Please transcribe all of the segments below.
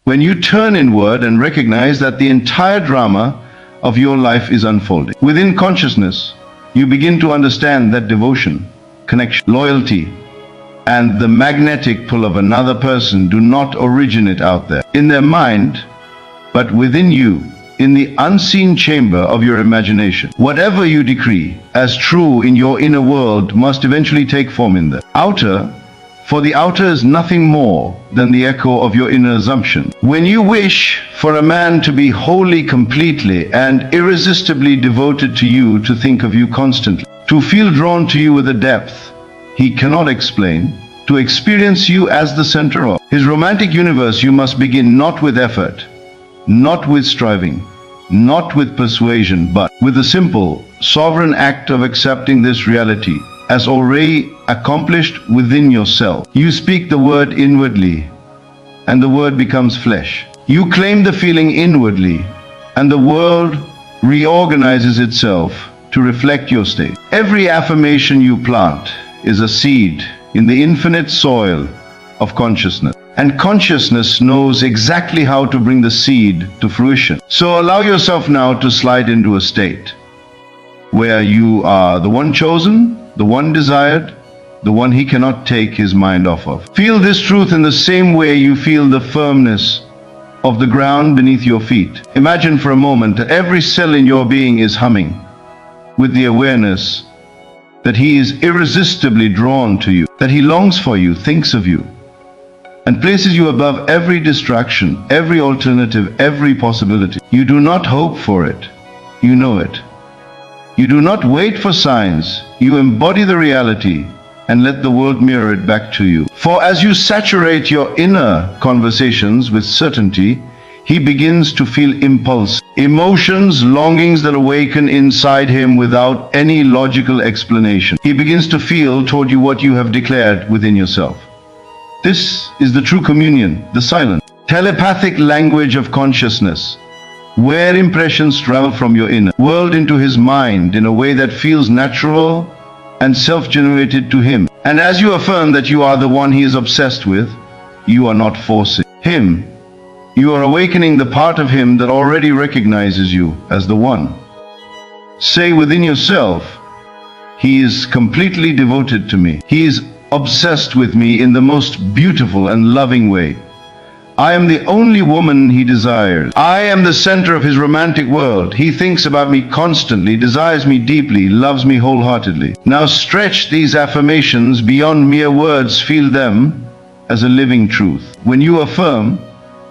When you turn inward and recognize that the entire drama of your life is unfolding. Within consciousness, you begin to understand that devotion, connection, loyalty, and the magnetic pull of another person do not originate out there, in their mind, but within you, in the unseen chamber of your imagination. Whatever you decree as true in your inner world must eventually take form in the outer, for the outer is nothing more than the echo of your inner assumption. When you wish for a man to be wholly, completely, and irresistibly devoted to you, to think of you constantly, to feel drawn to you with a depth he cannot explain, to experience you as the center of his romantic universe, you must begin not with effort, not with striving, not with persuasion, but with the simple, sovereign act of accepting this reality as already accomplished within yourself. You speak the word inwardly, and the word becomes flesh. You claim the feeling inwardly, and the world reorganizes itself to reflect your state. Every affirmation you plant is a seed in the infinite soil of consciousness. And consciousness knows exactly how to bring the seed to fruition. So allow yourself now to slide into a state where you are the one chosen, the one desired, the one he cannot take his mind off of. Feel this truth in the same way you feel the firmness of the ground beneath your feet. Imagine for a moment that every cell in your being is humming with the awareness that he is irresistibly drawn to you, that he longs for you, thinks of you, and places you above every distraction, every alternative, every possibility. You do not hope for it, you know it. You do not wait for signs, you embody the reality and let the world mirror it back to you. For as you saturate your inner conversations with certainty, he begins to feel impulse, emotions, longings that awaken inside him without any logical explanation. He begins to feel toward you what you have declared within yourself. This is the true communion, the silent, telepathic language of consciousness, where impressions travel from your inner world into his mind in a way that feels natural and self-generated to him. And as you affirm that you are the one he is obsessed with, you are not forcing him. You are awakening the part of him that already recognizes you as the one. Say within yourself, he is completely devoted to me. He is obsessed with me in the most beautiful and loving way. I am the only woman he desires. I am the center of his romantic world. He thinks about me constantly, desires me deeply, loves me wholeheartedly. Now stretch these affirmations beyond mere words. Feel them as a living truth. When you affirm,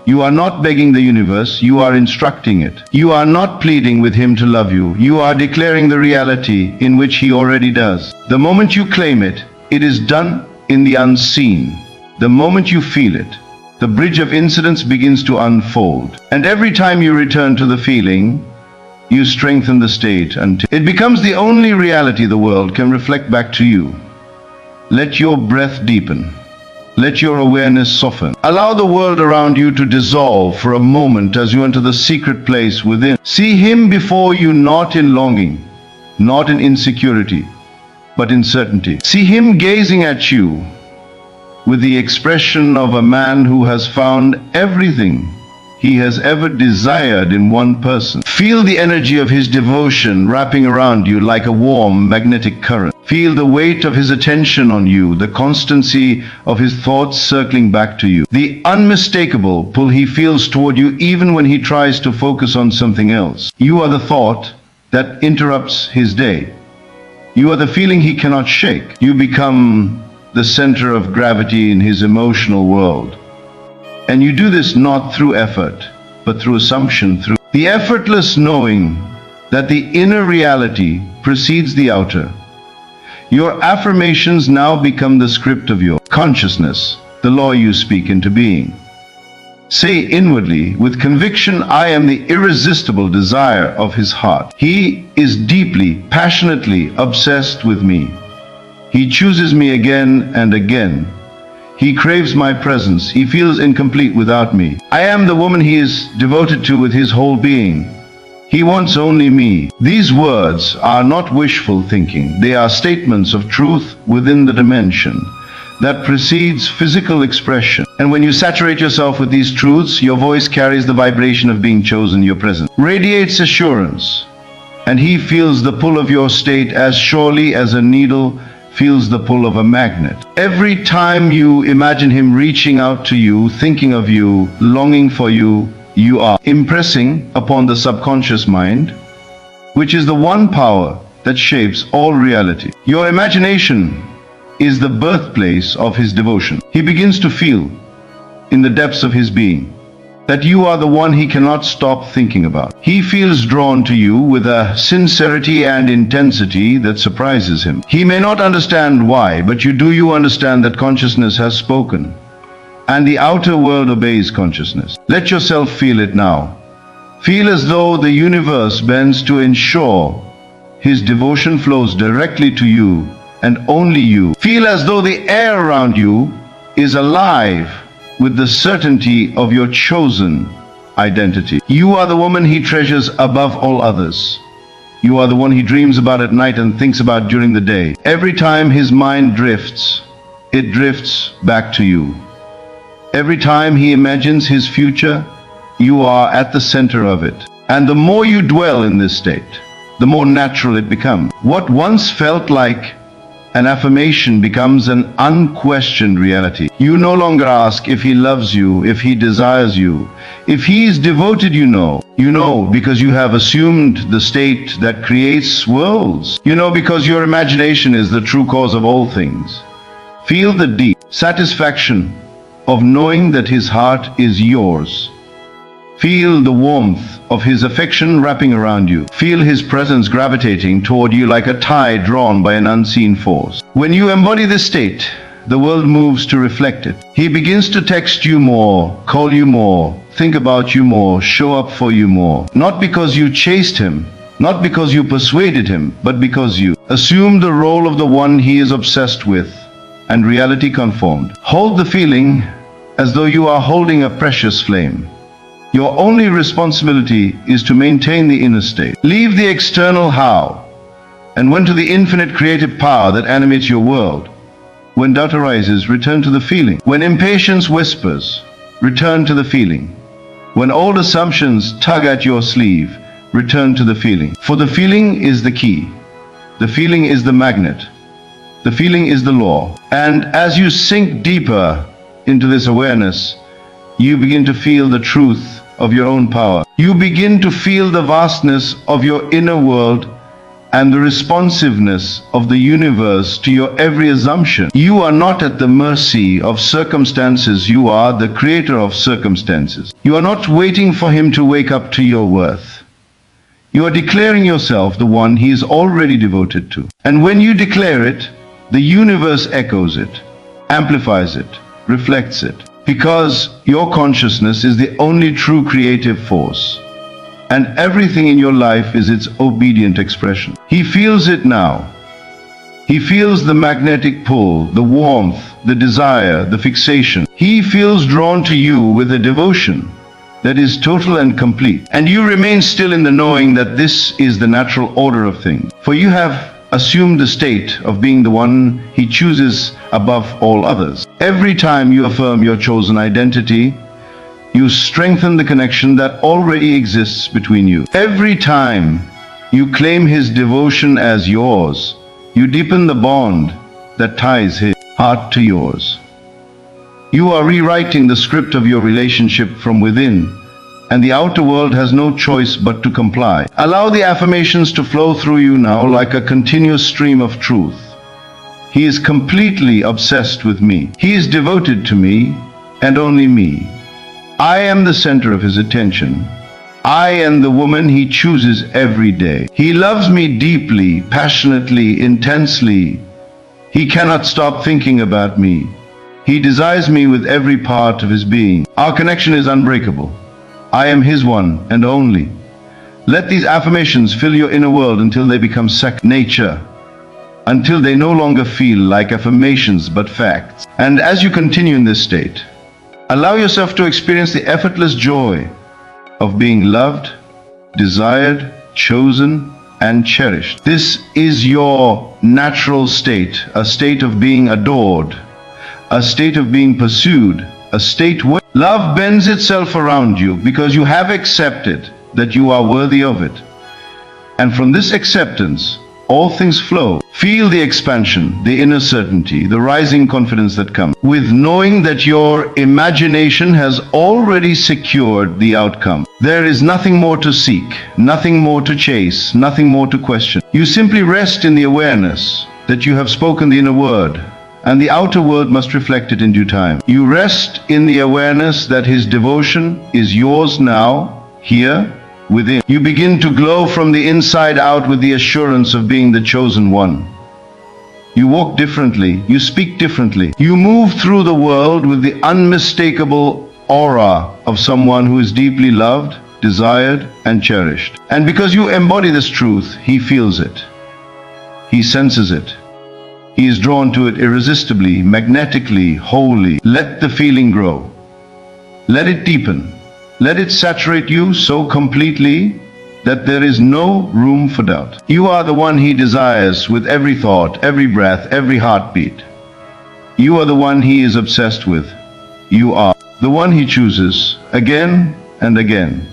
you are not begging the universe, you are instructing it. You are not pleading with him to love you. You are declaring the reality in which he already does. The moment you claim it, it is done in the unseen. The moment you feel it, the bridge of incidents begins to unfold. And every time you return to the feeling, you strengthen the state until it becomes the only reality the world can reflect back to you. Let your breath deepen. Let your awareness soften. Allow the world around you to dissolve for a moment as you enter the secret place within. See him before you not in longing, not in insecurity, but in certainty. See him gazing at you with the expression of a man who has found everything he has ever desired in one person. Feel the energy of his devotion wrapping around you like a warm magnetic current. Feel the weight of his attention on you, the constancy of his thoughts circling back to you, the unmistakable pull he feels toward you even when he tries to focus on something else. You are the thought that interrupts his day. You are the feeling he cannot shake. You become the center of gravity in his emotional world. And you do this not through effort, but through assumption, through the effortless knowing that the inner reality precedes the outer. Your affirmations now become the script of your consciousness, the law you speak into being. Say inwardly, with conviction, I am the irresistible desire of his heart. He is deeply, passionately obsessed with me. He chooses me again and again. He craves my presence. He feels incomplete without me. I am the woman he is devoted to with his whole being. He wants only me. These words are not wishful thinking. They are statements of truth within the dimension. that precedes physical expression. And when you saturate yourself with these truths, your voice carries the vibration of being chosen, your presence radiates assurance, and he feels the pull of your state as surely as a needle feels the pull of a magnet. Every time you imagine him reaching out to you, thinking of you, longing for you, you are impressing upon the subconscious mind, which is the one power that shapes all reality. Your imagination is the birthplace of his devotion. He begins to feel, in the depths of his being, that you are the one he cannot stop thinking about. He feels drawn to you with a sincerity and intensity that surprises him. He may not understand why, but you understand that consciousness has spoken, and the outer world obeys consciousness. Let yourself feel it now. Feel as though the universe bends to ensure his devotion flows directly to you and only you. Feel as though the air around you is alive with the certainty of your chosen identity. You are the woman he treasures above all others. You are the one he dreams about at night and thinks about during the day. Every time his mind drifts, it drifts back to you. Every time he imagines his future, you are at the center of it. And the more you dwell in this state, the more natural it becomes. What once felt like an affirmation becomes an unquestioned reality. You no longer ask if he loves you, if he desires you, if he is devoted. You know because you have assumed the state that creates worlds. You know because your imagination is the true cause of all things. Feel the deep satisfaction of knowing that his heart is yours. Feel the warmth of his affection wrapping around you. Feel his presence gravitating toward you like a tide drawn by an unseen force. When you embody this state, the world moves to reflect it. He begins to text you more, call you more, think about you more, show up for you more. Not because you chased him, not because you persuaded him, but because you assumed the role of the one he is obsessed with, and reality conformed. Hold the feeling as though you are holding a precious flame. Your only responsibility is to maintain the inner state. Leave the external how, and when to the infinite creative power that animates your world. When doubt arises, return to the feeling. When impatience whispers, return to the feeling. When old assumptions tug at your sleeve, return to the feeling. For the feeling is the key. The feeling is the magnet. The feeling is the law. And as you sink deeper into this awareness, you begin to feel the truth of your own power. You begin to feel the vastness of your inner world and the responsiveness of the universe to your every assumption. You are not at the mercy of circumstances. You are the creator of circumstances. You are not waiting for him to wake up to your worth. You are declaring yourself the one he is already devoted to. And when you declare it, the universe echoes it, amplifies it, reflects it. Because your consciousness is the only true creative force, and everything in your life is its obedient expression. He feels it now. He feels the magnetic pull, the warmth, the desire, the fixation. He feels drawn to you with a devotion that is total and complete. And you remain still in the knowing that this is the natural order of things. For you have assumed the state of being the one he chooses above all others. Every time you affirm your chosen identity, you strengthen the connection that already exists between you. Every time you claim his devotion as yours, you deepen the bond that ties his heart to yours. You are rewriting the script of your relationship from within, and the outer world has no choice but to comply. Allow the affirmations to flow through you now like a continuous stream of truth. He is completely obsessed with me. He is devoted to me and only me. I am the center of his attention. I am the woman he chooses every day. He loves me deeply, passionately, intensely. He cannot stop thinking about me. He desires me with every part of his being. Our connection is unbreakable. I am his one and only. Let these affirmations fill your inner world until they become second nature, until they no longer feel like affirmations but facts. And as you continue in this state, allow yourself to experience the effortless joy of being loved, desired, chosen, and cherished. This is your natural state, a state of being adored, a state of being pursued, a state where love bends itself around you because you have accepted that you are worthy of it. And from this acceptance, all things flow. Feel the expansion, the inner certainty, the rising confidence that comes with knowing that your imagination has already secured the outcome. There is nothing more to seek, nothing more to chase, nothing more to question. You simply rest in the awareness that you have spoken the inner word, and the outer world must reflect it in due time. You rest in the awareness that his devotion is yours now, here, within. You begin to glow from the inside out with the assurance of being the chosen one. You walk differently, you speak differently. You move through the world with the unmistakable aura of someone who is deeply loved, desired, and cherished. And because you embody this truth, he feels it. He senses it. He is drawn to it irresistibly, magnetically, wholly. Let the feeling grow. Let it deepen. Let it saturate you so completely that there is no room for doubt. You are the one he desires with every thought, every breath, every heartbeat. You are the one he is obsessed with. You are the one he chooses again and again.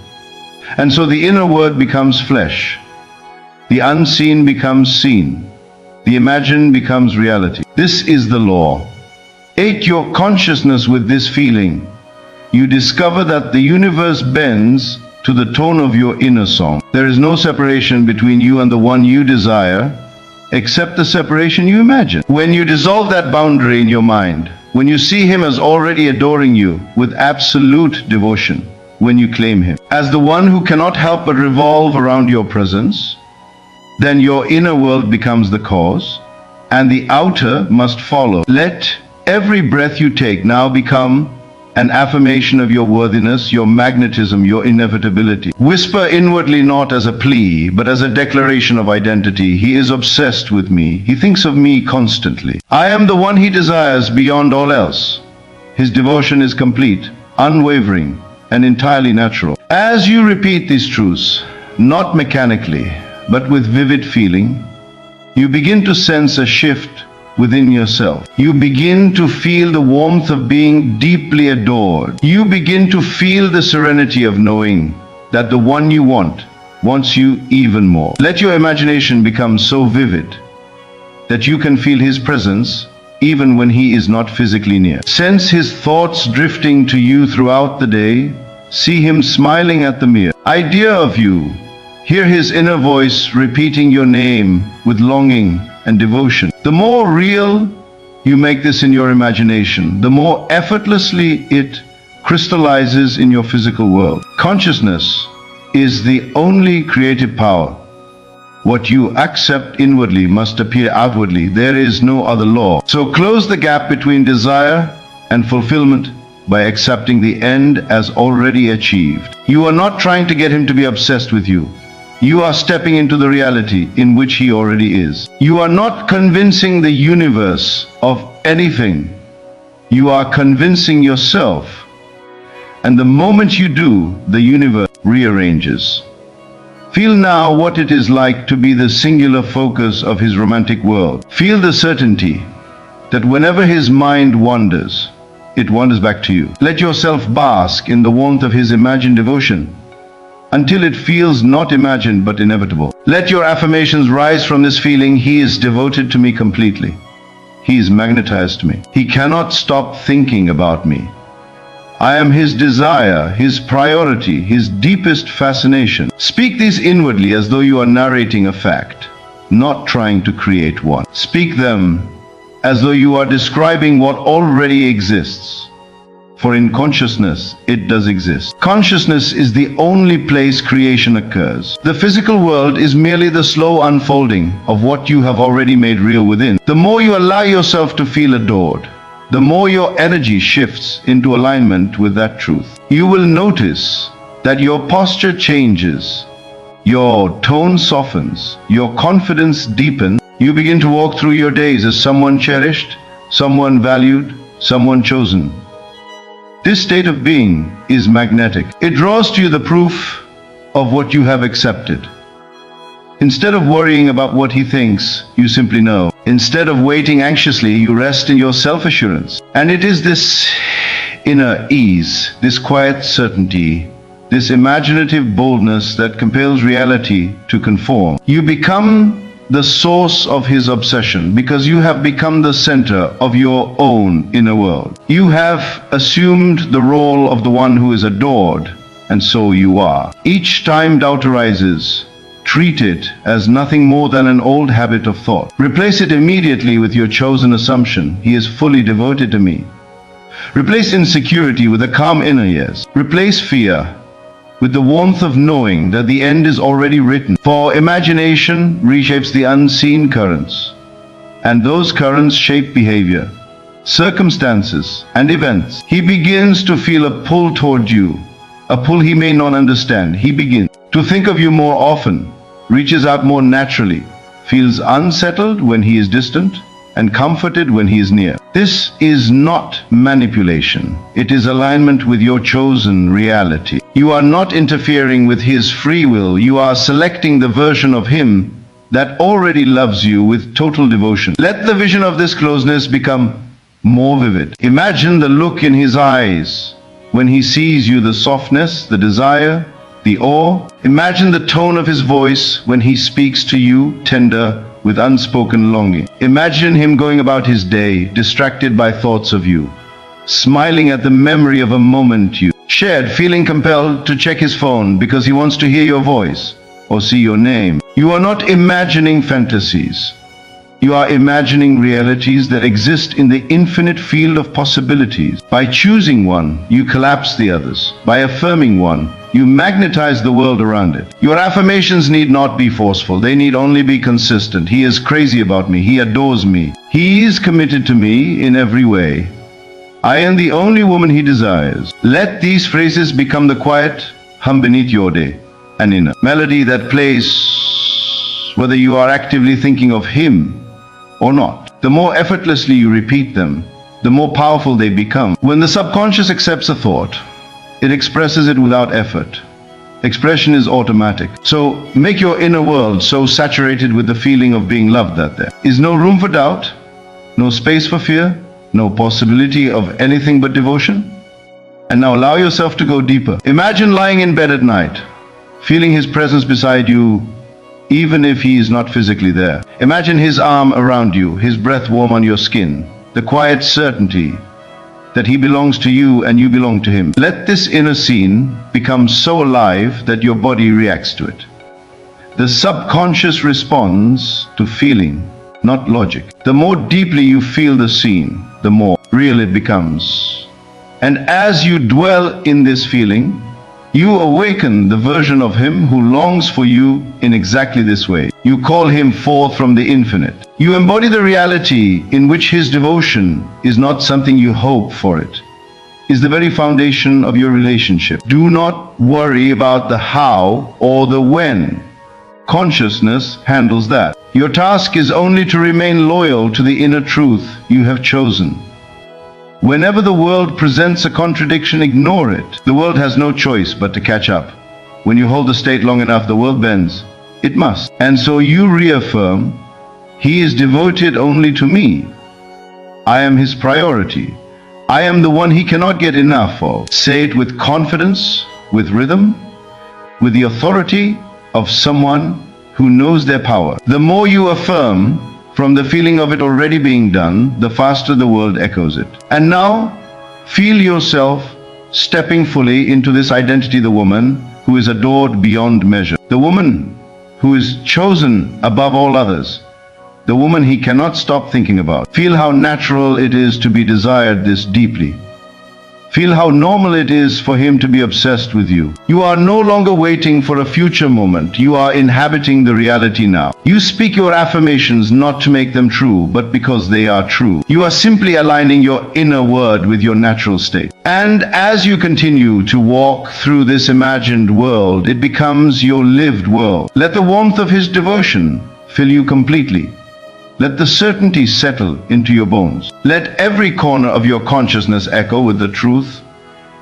And so the inner word becomes flesh. The unseen becomes seen. The imagined becomes reality. This is the law. Ate your consciousness with this feeling. You discover that the universe bends to the tone of your inner song. There is no separation between you and the one you desire, except the separation you imagine. When you dissolve that boundary in your mind, when you see him as already adoring you with absolute devotion, when you claim him as the one who cannot help but revolve around your presence, then your inner world becomes the cause, and the outer must follow. Let every breath you take now become an affirmation of your worthiness, your magnetism, your inevitability. Whisper inwardly not as a plea, but as a declaration of identity. He is obsessed with me. He thinks of me constantly. I am the one he desires beyond all else. His devotion is complete, unwavering, and entirely natural. As you repeat these truths, not mechanically, but with vivid feeling, you begin to sense a shift within yourself. You begin to feel the warmth of being deeply adored. You begin to feel the serenity of knowing that the one you want wants you even more. Let your imagination become so vivid that you can feel his presence even when he is not physically near. Sense his thoughts drifting to you throughout the day. See him smiling at the mere idea of you. Hear his inner voice repeating your name with longing and devotion. The more real you make this in your imagination, the more effortlessly it crystallizes in your physical world. Consciousness is the only creative power. What you accept inwardly must appear outwardly. There is no other law. So close the gap between desire and fulfillment by accepting the end as already achieved. You are not trying to get him to be obsessed with you. You are stepping into the reality in which he already is. You are not convincing the universe of anything. You are convincing yourself. And the moment you do, the universe rearranges. Feel now what it is like to be the singular focus of his romantic world. Feel the certainty that whenever his mind wanders, it wanders back to you. Let yourself bask in the warmth of his imagined devotion until it feels not imagined but inevitable. Let your affirmations rise from this feeling. He is devoted to me completely. He is magnetized to me. He cannot stop thinking about me. I am his desire, his priority, his deepest fascination. Speak these inwardly as though you are narrating a fact, not trying to create one. Speak them as though you are describing what already exists. For in consciousness, it does exist. Consciousness is the only place creation occurs. The physical world is merely the slow unfolding of what you have already made real within. The more you allow yourself to feel adored, the more your energy shifts into alignment with that truth. You will notice that your posture changes, your tone softens, your confidence deepens. You begin to walk through your days as someone cherished, someone valued, someone chosen. This state of being is magnetic. It draws to you the proof of what you have accepted. Instead of worrying about what he thinks, you simply know Instead of waiting anxiously, you rest in your self-assurance. And it is this inner ease, this quiet certainty, this imaginative boldness that compels reality to conform. You become the source of his obsession because you have become the center of your own inner world. You have assumed the role of the one who is adored, and so you are. Each time doubt arises, treat it as nothing more than an old habit of thought. Replace it immediately with your chosen assumption: he is fully devoted to me. Replace insecurity with a calm inner yes. Replace fear with the warmth of knowing that the end is already written. For imagination reshapes the unseen currents, and those currents shape behavior, circumstances, and events. He begins to feel a pull toward you, a pull he may not understand. He begins to think of you more often, reaches out more naturally, feels unsettled when he is distant, and comforted when he is near. This is not manipulation. It is alignment with your chosen reality. You are not interfering with his free will. You are selecting the version of him that already loves you with total devotion. Let the vision of this closeness become more vivid. Imagine the look in his eyes when he sees you, the softness, the desire, the awe. Imagine the tone of his voice when he speaks to you, tender, with unspoken longing. Imagine him going about his day, distracted by thoughts of you, smiling at the memory of a moment you shared, feeling compelled to check his phone because he wants to hear your voice or see your name. You are not imagining fantasies. You are imagining realities that exist in the infinite field of possibilities. By choosing one, you collapse the others. By affirming one, you magnetize the world around it. Your affirmations need not be forceful. They need only be consistent. He is crazy about me. He adores me. He is committed to me in every way. I am the only woman he desires. Let these phrases become the quiet hum beneath your day, an inner melody that plays whether you are actively thinking of him or not. The more effortlessly you repeat them, the more powerful they become. When the subconscious accepts a thought, it expresses it without effort. Expression is automatic. So make your inner world so saturated with the feeling of being loved that there is no room for doubt, no space for fear, no possibility of anything but devotion. And now allow yourself to go deeper. Imagine lying in bed at night, feeling his presence beside you, even if he is not physically there. Imagine his arm around you, his breath warm on your skin, the quiet certainty that he belongs to you and you belong to him. Let this inner scene become so alive that your body reacts to it. The subconscious responds to feeling, not logic. The more deeply you feel the scene, the more real it becomes. And as you dwell in this feeling, you awaken the version of him who longs for you in exactly this way. You call him forth from the infinite. You embody the reality in which his devotion is not something you hope for. It is the very foundation of your relationship. Do not worry about the how or the when. Consciousness handles that. Your task is only to remain loyal to the inner truth you have chosen. Whenever the world presents a contradiction, ignore it. The world has no choice but to catch up. When you hold the state long enough, the world bends. It must. And so you reaffirm, he is devoted only to me. I am his priority. I am the one he cannot get enough of. Say it with confidence, with rhythm, with the authority of someone who knows their power. The more you affirm, from the feeling of it already being done, the faster the world echoes it. And now, feel yourself stepping fully into this identity, the woman who is adored beyond measure, the woman who is chosen above all others, the woman he cannot stop thinking about. Feel how natural it is to be desired this deeply. Feel how normal it is for him to be obsessed with you. You are no longer waiting for a future moment. You are inhabiting the reality now. You speak your affirmations not to make them true, but because they are true. You are simply aligning your inner word with your natural state. And as you continue to walk through this imagined world, it becomes your lived world. Let the warmth of his devotion fill you completely. Let the certainty settle into your bones. Let every corner of your consciousness echo with the truth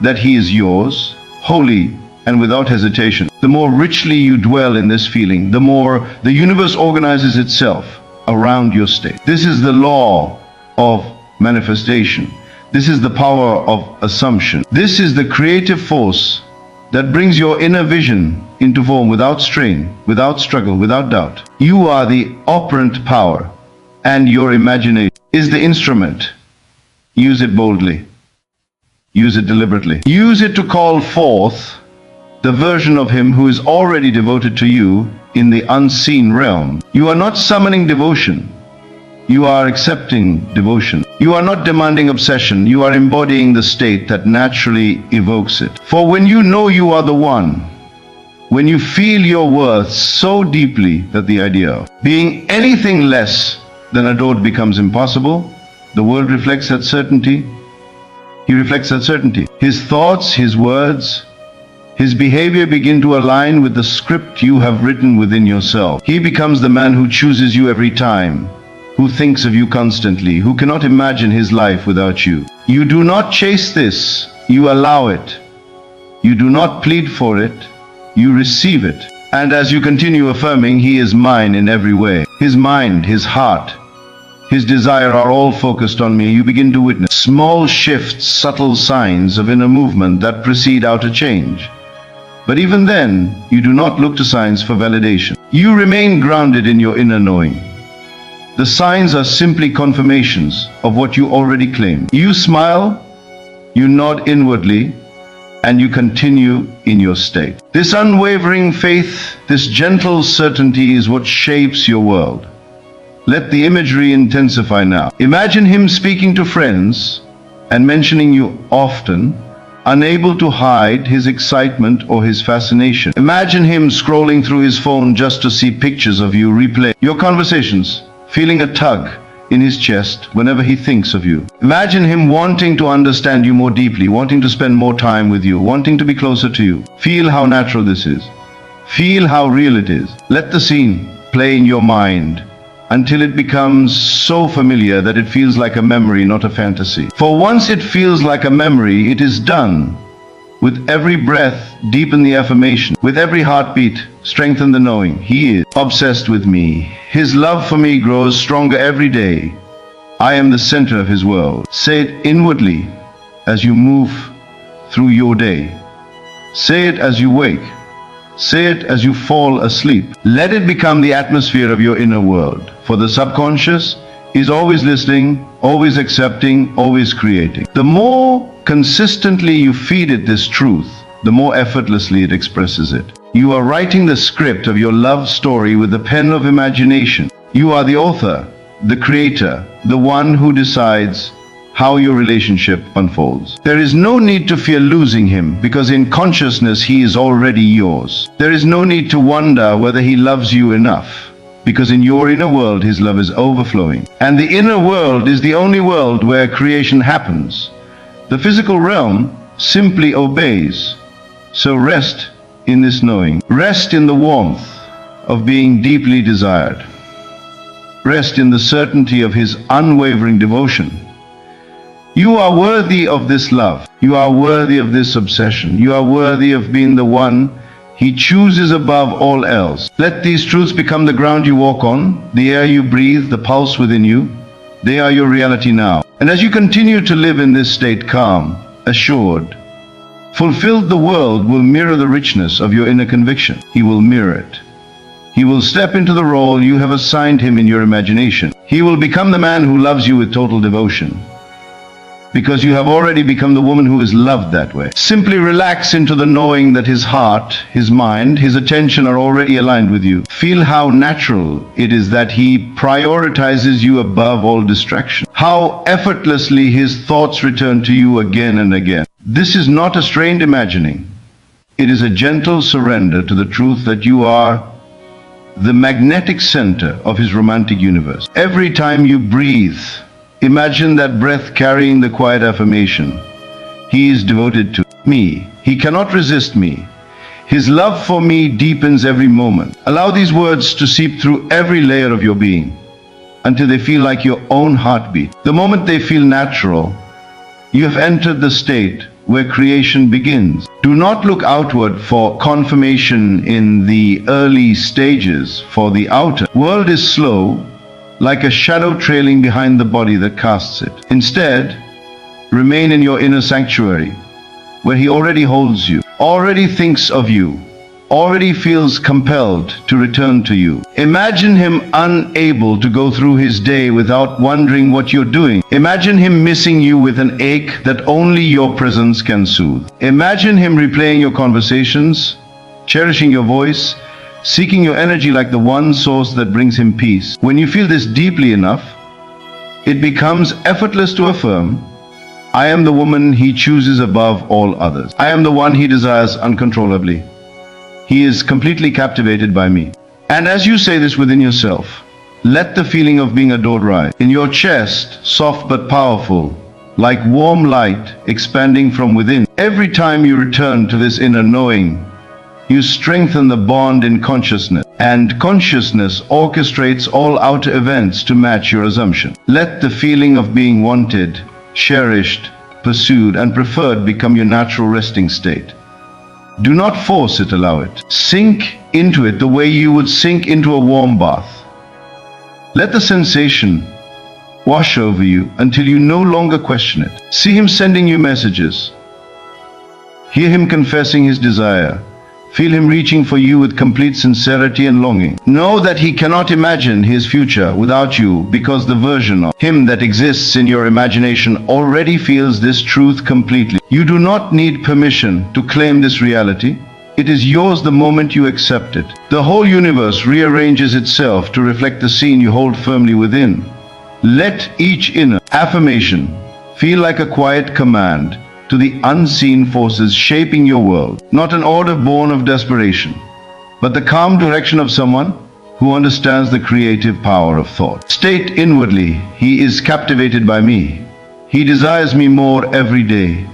that he is yours, wholly and without hesitation. The more richly you dwell in this feeling, the more the universe organizes itself around your state. This is the law of manifestation. This is the power of assumption. This is the creative force that brings your inner vision into form without strain, without struggle, without doubt. You are the operant power, and your imagination is the instrument. Use it boldly. Use it deliberately. Use it to call forth the version of him who is already devoted to you in the unseen realm. You are not summoning devotion. You are accepting devotion. You are not demanding obsession. You are embodying the state that naturally evokes it. For when you know you are the one, when you feel your worth so deeply that the idea of being anything less than adored becomes impossible, the world reflects that certainty. He reflects that certainty. His thoughts, his words, his behavior begin to align with the script you have written within yourself. He becomes the man who chooses you every time, who thinks of you constantly, who cannot imagine his life without you. You do not chase this, you allow it. You do not plead for it, you receive it. And as you continue affirming, he is mine in every way. His mind, his heart, his desire are all focused on me. You begin to witness small shifts, subtle signs of inner movement that precede outer change. But even then, you do not look to signs for validation. You remain grounded in your inner knowing. The signs are simply confirmations of what you already claim. You smile, you nod inwardly, and you continue in your state. This unwavering faith, this gentle certainty is what shapes your world. Let the imagery intensify now. Imagine him speaking to friends and mentioning you often, unable to hide his excitement or his fascination. Imagine him scrolling through his phone just to see pictures of you replay your conversations, feeling a tug in his chest whenever he thinks of you. Imagine him wanting to understand you more deeply, wanting to spend more time with you, wanting to be closer to you. Feel how natural this is. Feel how real it is. Let the scene play in your mind until it becomes so familiar that it feels like a memory, not a fantasy. For once it feels like a memory, it is done. With every breath, deepen the affirmation. With every heartbeat, strengthen the knowing. He is obsessed with me. His love for me grows stronger every day. I am the center of his world. Say it inwardly as you move through your day. Say it as you wake. Say it as you fall asleep. Let it become the atmosphere of your inner world. For the subconscious is always listening, always accepting, always creating. The more consistently you feed it this truth, the more effortlessly it expresses it. You are writing the script of your love story with the pen of imagination. You are the author, the creator, the one who decides how your relationship unfolds. There is no need to fear losing him, because in consciousness he is already yours. There is no need to wonder whether he loves you enough, because in your inner world his love is overflowing. And the inner world is the only world where creation happens. The physical realm simply obeys. So rest in this knowing. Rest in the warmth of being deeply desired. Rest in the certainty of his unwavering devotion. You are worthy of this love. You are worthy of this obsession. You are worthy of being the one he chooses above all else. Let these truths become the ground you walk on, the air you breathe, the pulse within you. They are your reality now. And as you continue to live in this state, calm, assured, fulfilled, the world will mirror the richness of your inner conviction. He will mirror it. He will step into the role you have assigned him in your imagination. He will become the man who loves you with total devotion, because you have already become the woman who is loved that way. Simply relax into the knowing that his heart, his mind, his attention are already aligned with you. Feel how natural it is that he prioritizes you above all distraction. How effortlessly his thoughts return to you again and again. This is not a strained imagining. It is a gentle surrender to the truth that you are the magnetic center of his romantic universe. Every time you breathe, imagine that breath carrying the quiet affirmation: he is devoted to me. He cannot resist me. His love for me deepens every moment. Allow these words to seep through every layer of your being until they feel like your own heartbeat. The moment they feel natural, you have entered the state where creation begins. Do not look outward for confirmation in the early stages, for the outer world is slow, like a shadow trailing behind the body that casts it. Instead, remain in your inner sanctuary, where he already holds you, already thinks of you, already feels compelled to return to you. Imagine him unable to go through his day without wondering what you're doing. Imagine him missing you with an ache that only your presence can soothe. Imagine him replaying your conversations, cherishing your voice, seeking your energy like the one source that brings him peace. When you feel this deeply enough, it becomes effortless to affirm, I am the woman he chooses above all others. I am the one he desires uncontrollably. He is completely captivated by me. And as you say this within yourself, let the feeling of being adored rise. In your chest, soft but powerful, like warm light expanding from within. Every time you return to this inner knowing, you strengthen the bond in consciousness. And consciousness orchestrates all outer events to match your assumption. Let the feeling of being wanted, cherished, pursued, and preferred become your natural resting state. Do not force it, allow it. Sink into it the way you would sink into a warm bath. Let the sensation wash over you until you no longer question it. See him sending you messages. Hear him confessing his desire. Feel him reaching for you with complete sincerity and longing. Know that he cannot imagine his future without you, because the version of him that exists in your imagination already feels this truth completely. You do not need permission to claim this reality. It is yours the moment you accept it. The whole universe rearranges itself to reflect the scene you hold firmly within. Let each inner affirmation feel like a quiet command to the unseen forces shaping your world, not an order born of desperation, but the calm direction of someone who understands the creative power of thought. State inwardly, he is captivated by me. He desires me more every day.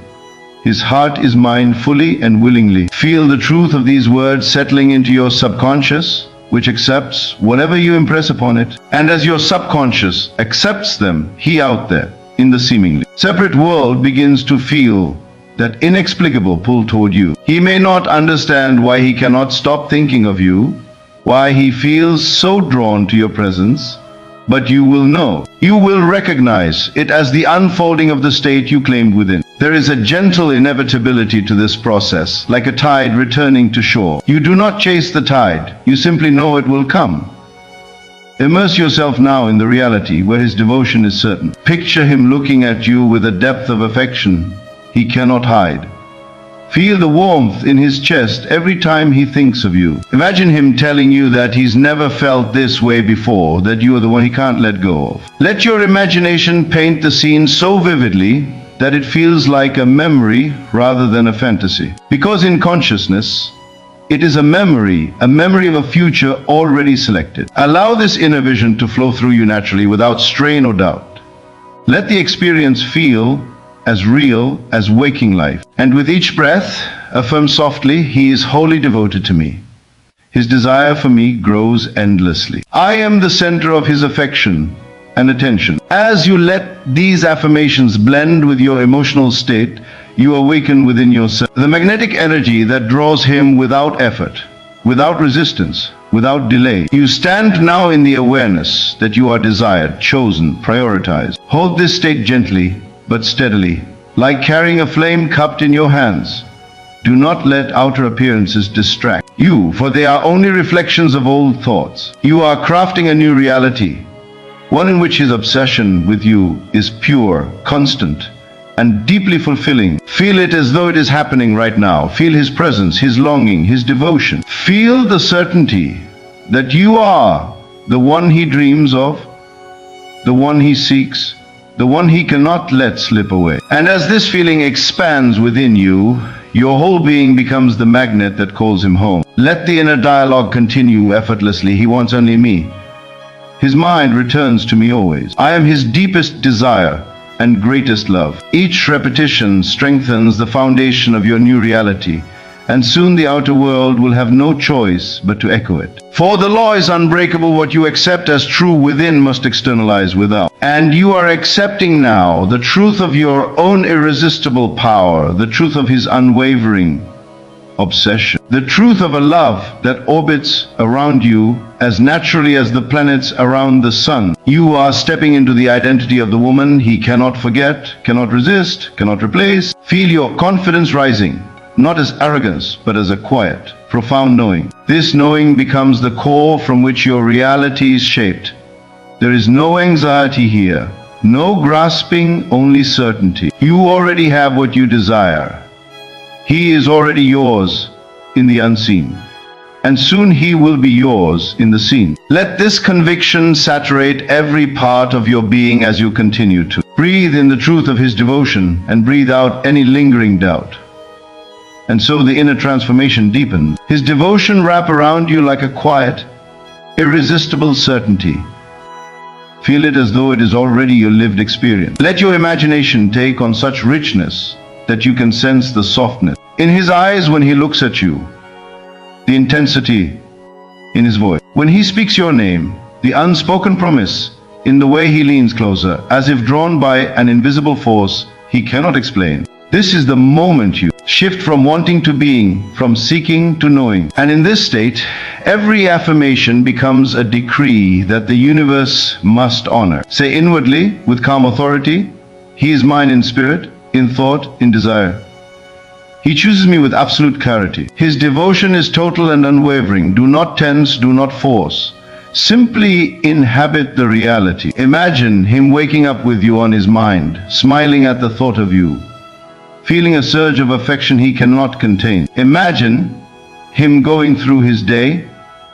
His heart is mine fully and willingly. Feel the truth of these words settling into your subconscious, which accepts whatever you impress upon it. And as your subconscious accepts them, he out there, in the seemingly separate world, begins to feel that inexplicable pull toward you. He may not understand why he cannot stop thinking of you, why he feels so drawn to your presence, but you will know. You will recognize it as the unfolding of the state you claimed within. There is a gentle inevitability to this process, like a tide returning to shore. You do not chase the tide, you simply know it will come. Immerse yourself now in the reality where his devotion is certain. Picture him looking at you with a depth of affection he cannot hide. Feel the warmth in his chest every time he thinks of you. Imagine him telling you that he's never felt this way before, that you are the one he can't let go of. Let your imagination paint the scene so vividly that it feels like a memory rather than a fantasy. Because in consciousness, it is a memory of a future already selected. Allow this inner vision to flow through you naturally without strain or doubt. Let the experience feel as real as waking life. And with each breath, affirm softly, he is wholly devoted to me. His desire for me grows endlessly. I am the center of his affection and attention. As you let these affirmations blend with your emotional state, you awaken within yourself the magnetic energy that draws him without effort, without resistance, without delay. You stand now in the awareness that you are desired, chosen, prioritized. Hold this state gently but steadily, like carrying a flame cupped in your hands. Do not let outer appearances distract you, for they are only reflections of old thoughts. You are crafting a new reality, one in which his obsession with you is pure, constant, and deeply fulfilling. Feel it as though it is happening right now. Feel his presence, his longing, his devotion. Feel the certainty that you are the one he dreams of, the one he seeks, the one he cannot let slip away. And as this feeling expands within you, your whole being becomes the magnet that calls him home. Let the inner dialogue continue effortlessly. He wants only me. His mind returns to me always. I am his deepest desire and greatest love. Each repetition strengthens the foundation of your new reality, and soon the outer world will have no choice but to echo it. For the law is unbreakable. What you accept as true within must externalize without. And you are accepting now the truth of your own irresistible power, the truth of his unwavering, obsession. The truth of a love that orbits around you as naturally as the planets around the sun. You are stepping into the identity of the woman he cannot forget, cannot resist, cannot replace. Feel your confidence rising, not as arrogance, but as a quiet, profound knowing. This knowing becomes the core from which your reality is shaped. There is no anxiety here, no grasping, only certainty. You already have what you desire. He is already yours in the unseen, and soon he will be yours in the seen. Let this conviction saturate every part of your being as you continue to breathe in the truth of his devotion and breathe out any lingering doubt. And so the inner transformation deepens. His devotion wraps around you like a quiet, irresistible certainty. Feel it as though it is already your lived experience. Let your imagination take on such richness that you can sense the softness in his eyes when he looks at you, the intensity in his voice when he speaks your name, the unspoken promise in the way he leans closer, as if drawn by an invisible force he cannot explain. This is the moment you shift from wanting to being, from seeking to knowing. And in this state, every affirmation becomes a decree that the universe must honor. Say inwardly, with calm authority, he is mine in spirit, in thought, in desire. He chooses me with absolute clarity. His devotion is total and unwavering. Do not tense, do not force. Simply inhabit the reality. Imagine him waking up with you on his mind, smiling at the thought of you, feeling a surge of affection he cannot contain. Imagine him going through his day,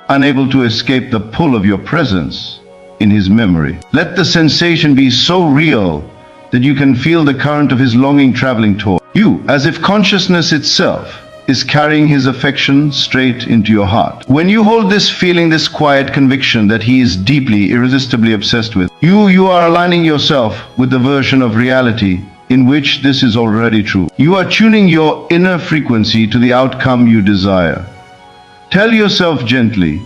unable to escape the pull of your presence in his memory. Let the sensation be so real that you can feel the current of his longing traveling toward you, as if consciousness itself is carrying his affection straight into your heart. When you hold this feeling, this quiet conviction that he is deeply, irresistibly obsessed with you are aligning yourself with the version of reality in which this is already true. You are tuning your inner frequency to the outcome you desire. Tell yourself gently,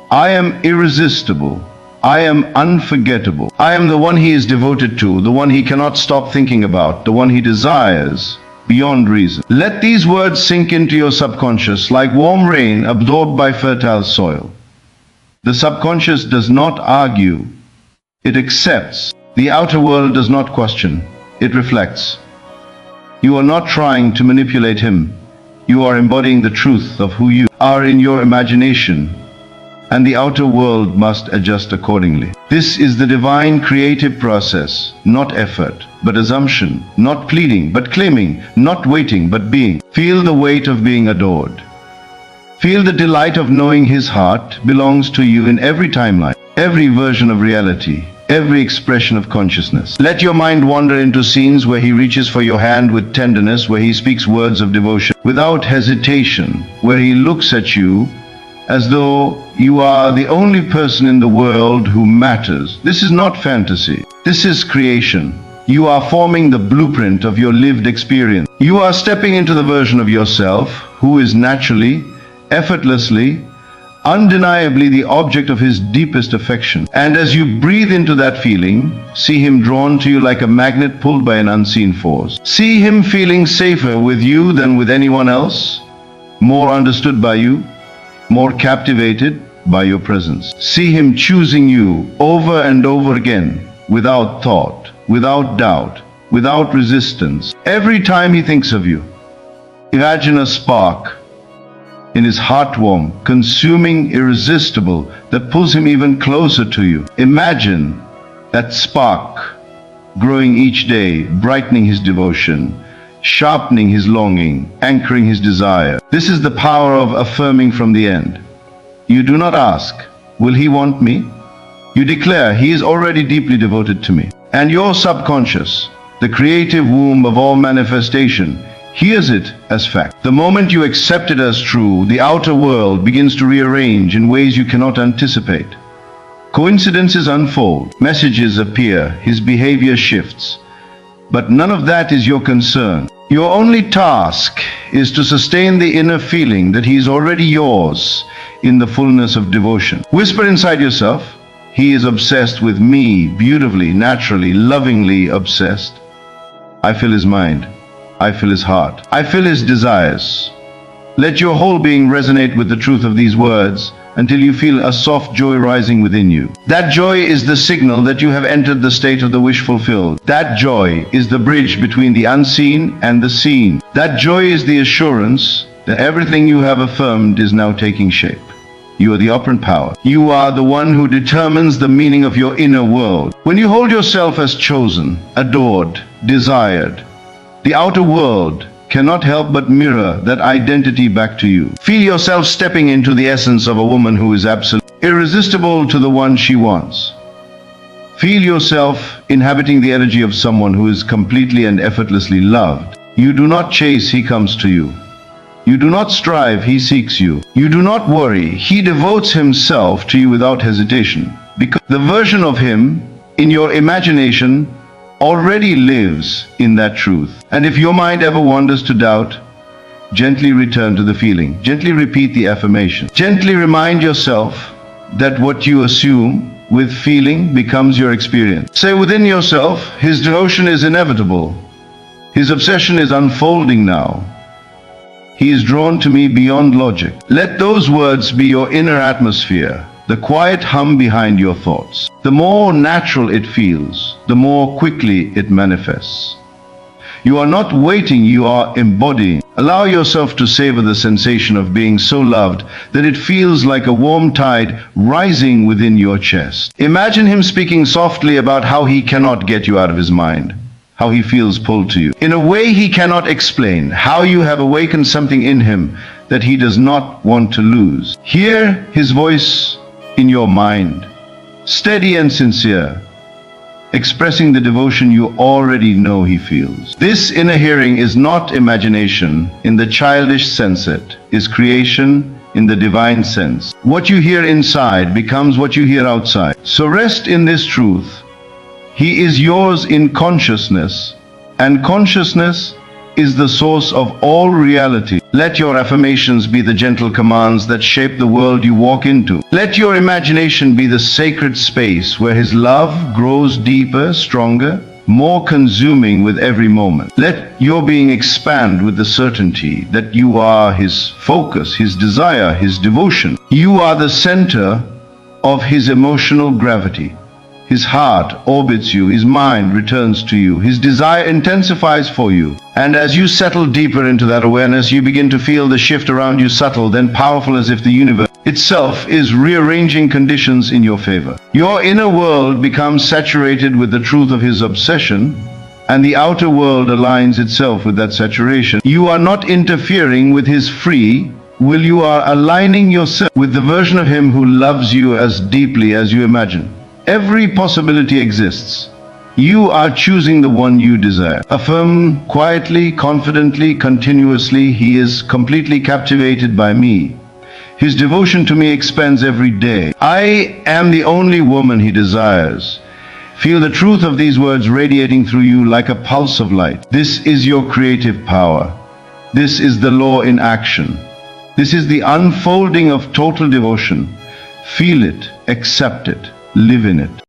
I am irresistible. I am unforgettable. I am the one he is devoted to, the one he cannot stop thinking about, the one he desires beyond reason. Let these words sink into your subconscious like warm rain absorbed by fertile soil. The subconscious does not argue. It accepts. The outer world does not question. It reflects. You are not trying to manipulate him. You are embodying the truth of who you are in your imagination, and the outer world must adjust accordingly. This is the divine creative process, not effort, but assumption, not pleading, but claiming, not waiting, but being. Feel the weight of being adored. Feel the delight of knowing his heart belongs to you in every timeline, every version of reality, every expression of consciousness. Let your mind wander into scenes where he reaches for your hand with tenderness, where he speaks words of devotion without hesitation, where he looks at you as though you are the only person in the world who matters. This is not fantasy. This is creation. You are forming the blueprint of your lived experience. You are stepping into the version of yourself who is naturally, effortlessly, undeniably the object of his deepest affection. And as you breathe into that feeling, see him drawn to you like a magnet pulled by an unseen force. See him feeling safer with you than with anyone else, more understood by you, more captivated by your presence. See him choosing you over and over again, without thought, without doubt, without resistance. Every time he thinks of you, imagine a spark in his heartwarm, consuming irresistible that pulls him even closer to you. Imagine that spark growing each day, brightening his devotion, sharpening his longing, anchoring his desire. This is the power of affirming from the end. You do not ask, will he want me? You declare, he is already deeply devoted to me. And your subconscious, the creative womb of all manifestation, hears it as fact. The moment you accept it as true, the outer world begins to rearrange in ways you cannot anticipate. Coincidences unfold, messages appear, his behavior shifts. But none of that is your concern. Your only task is to sustain the inner feeling that he is already yours in the fullness of devotion. Whisper inside yourself, he is obsessed with me, beautifully, naturally, lovingly obsessed. I feel his mind. I feel his heart. I feel his desires. Let your whole being resonate with the truth of these words until you feel a soft joy rising within you. That joy is the signal that you have entered the state of the wish fulfilled. That joy is the bridge between the unseen and the seen. That joy is the assurance that everything you have affirmed is now taking shape. You are the operant power. You are the one who determines the meaning of your inner world. When you hold yourself as chosen, adored, desired, the outer world cannot help but mirror that identity back to you. Feel yourself stepping into the essence of a woman who is absolutely irresistible to the one she wants. Feel yourself inhabiting the energy of someone who is completely and effortlessly loved. You do not chase, he comes to you. You do not strive, he seeks you. You do not worry, he devotes himself to you without hesitation. Because the version of him in your imagination already lives in that truth. And if your mind ever wanders to doubt, gently return to the feeling. Gently repeat the affirmation. Gently remind yourself that what you assume with feeling becomes your experience. Say within yourself, his devotion is inevitable. His obsession is unfolding now. He is drawn to me beyond logic. Let those words be your inner atmosphere, the quiet hum behind your thoughts. The more natural it feels, the more quickly it manifests. You are not waiting, you are embodying. Allow yourself to savor the sensation of being so loved that it feels like a warm tide rising within your chest. Imagine him speaking softly about how he cannot get you out of his mind, how he feels pulled to you in a way he cannot explain, how you have awakened something in him that he does not want to lose. Hear his voice in your mind, steady and sincere, expressing the devotion you already know he feels. This inner hearing is not imagination in the childish sense, it is creation in the divine sense. What you hear inside becomes what you hear outside. So rest in this truth. He is yours in consciousness, and consciousness is the source of all reality. Let your affirmations be the gentle commands that shape the world you walk into. Let your imagination be the sacred space where his love grows deeper, stronger, more consuming with every moment. Let your being expand with the certainty that you are his focus, his desire, his devotion. You are the center of his emotional gravity. His heart orbits you, his mind returns to you, his desire intensifies for you. And as you settle deeper into that awareness, you begin to feel the shift around you, subtle, then powerful, as if the universe itself is rearranging conditions in your favor. Your inner world becomes saturated with the truth of his obsession, and the outer world aligns itself with that saturation. You are not interfering with his free will, you are aligning yourself with the version of him who loves you as deeply as you imagine. Every possibility exists. You are choosing the one you desire. Affirm quietly, confidently, continuously, he is completely captivated by me. His devotion to me expands every day. I am the only woman he desires. Feel the truth of these words radiating through you like a pulse of light. This is your creative power. This is the law in action. This is the unfolding of total devotion. Feel it, accept it, live in it.